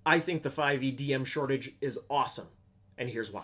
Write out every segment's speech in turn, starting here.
I think the 5e DM shortage is awesome, and here's why.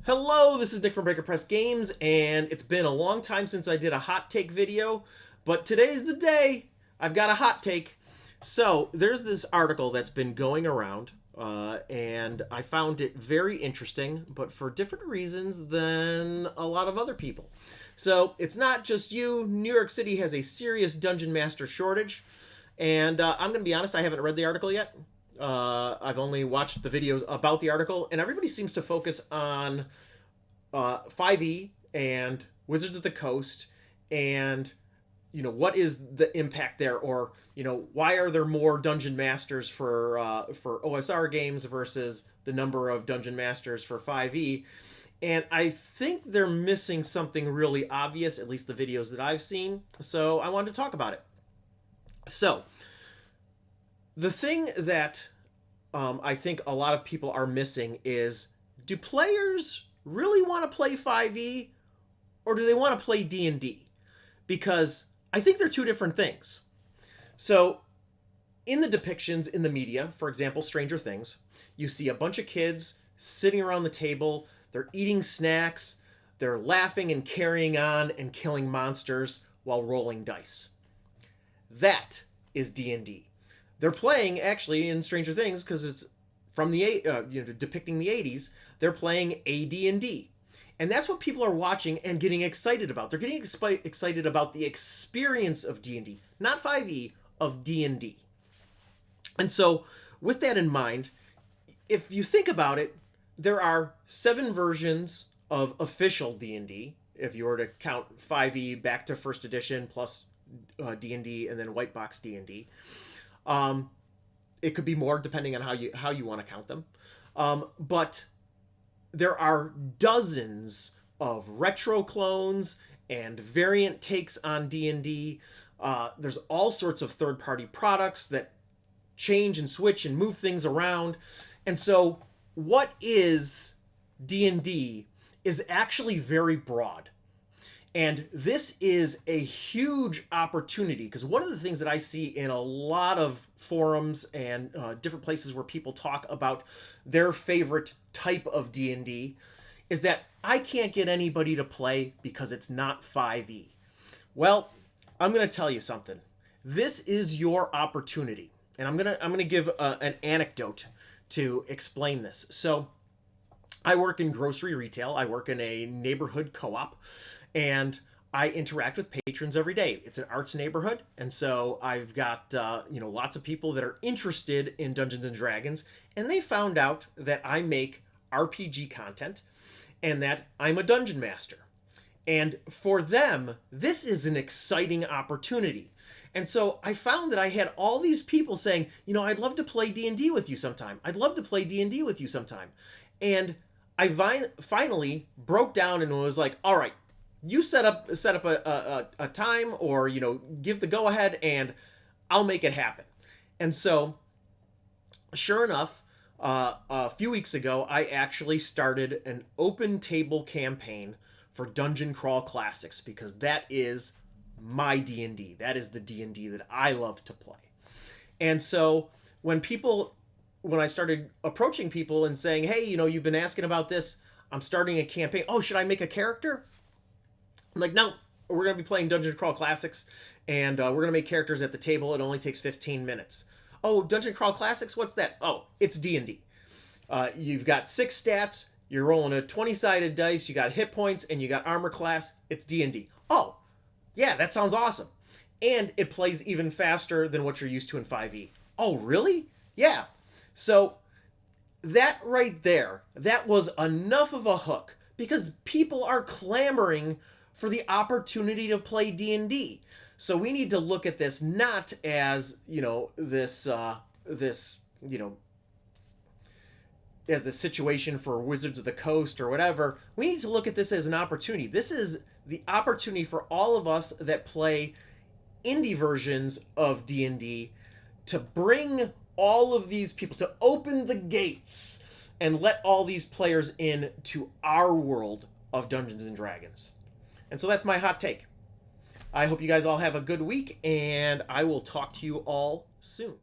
Hello, this is Nick from Breaker Press Games, and it's been a long time since I did a hot take video, but today's the day. I've got a hot take. So, there's this article that's been going around, and I found it very interesting, but for different reasons than a lot of other people. So, it's not just you. New York City has a serious Dungeon Master shortage, and I'm going to be honest, I haven't read the article yet. I've only watched the videos about the article, and everybody seems to focus on 5e and Wizards of the Coast, and what is the impact there, or why are there more dungeon masters for OSR games versus the number of dungeon masters for 5e. And I think they're missing something really obvious, at least the videos that I've seen. So I wanted to talk about it. So the thing that I think a lot of people are missing is, do players really want to play 5e, or do they want to play D&D? Because I think they're two different things. So in the depictions in the media, for example, Stranger Things, you see a bunch of kids sitting around the table, they're eating snacks, they're laughing and carrying on and killing monsters while rolling dice. That is D&D. They're playing, actually, in Stranger Things, because it's from the depicting the 80s, they're playing AD&D. And that's what people are watching and getting excited about. They're getting excited about the experience of D&D, not 5e, of D&D. And so, with that in mind, if you think about it, there are 7 versions of official D&D, if you were to count 5e back to first edition plus D&D and then white box D&D. It could be more depending on how you want to count them. But there are dozens of retro clones and variant takes on D&D. There's all sorts of third-party products that change and switch and move things around. And so what is D&D is actually very broad. And this is a huge opportunity, because one of the things that I see in a lot of forums and different places where people talk about their favorite type of D&D is that I can't get anybody to play because it's not 5e. Well, I'm going to tell you something. This is your opportunity. And I'm going to give an anecdote to explain this. So I work in grocery retail. I work in a neighborhood co-op. And I interact with patrons every day. It's an arts neighborhood, and so I've got lots of people that are interested in Dungeons and Dragons, and they found out that I make RPG content and that I'm a dungeon master. And for them, this is an exciting opportunity. And so I found that I had all these people saying, I'd love to play D&D with you sometime. I'd love to play D&D with you sometime. And I finally broke down and was like, all right, you set up a time, or give the go ahead, and I'll make it happen. And so, sure enough, a few weeks ago, I actually started an open table campaign for Dungeon Crawl Classics, because that is my D&D. That is the D&D that I love to play. And so when I started approaching people and saying, hey, you've been asking about this, I'm starting a campaign. Oh, should I make a character? I'm like, no, we're going to be playing Dungeon Crawl Classics, and we're going to make characters at the table. It only takes 15 minutes. Oh, Dungeon Crawl Classics? What's that? Oh, it's D&D. You've got 6 stats. You're rolling a 20-sided dice. You got hit points, and you got armor class. It's D&D. Oh, yeah, that sounds awesome. And it plays even faster than what you're used to in 5e. Oh, really? Yeah. So that right there, that was enough of a hook, because people are clamoring for the opportunity to play D&D. So we need to look at this not as, this as the situation for Wizards of the Coast or whatever. We need to look at this as an opportunity. This is the opportunity for all of us that play indie versions of D&D to bring all of these people, to open the gates and let all these players in to our world of Dungeons and Dragons. And so that's my hot take. I hope you guys all have a good week, and I will talk to you all soon.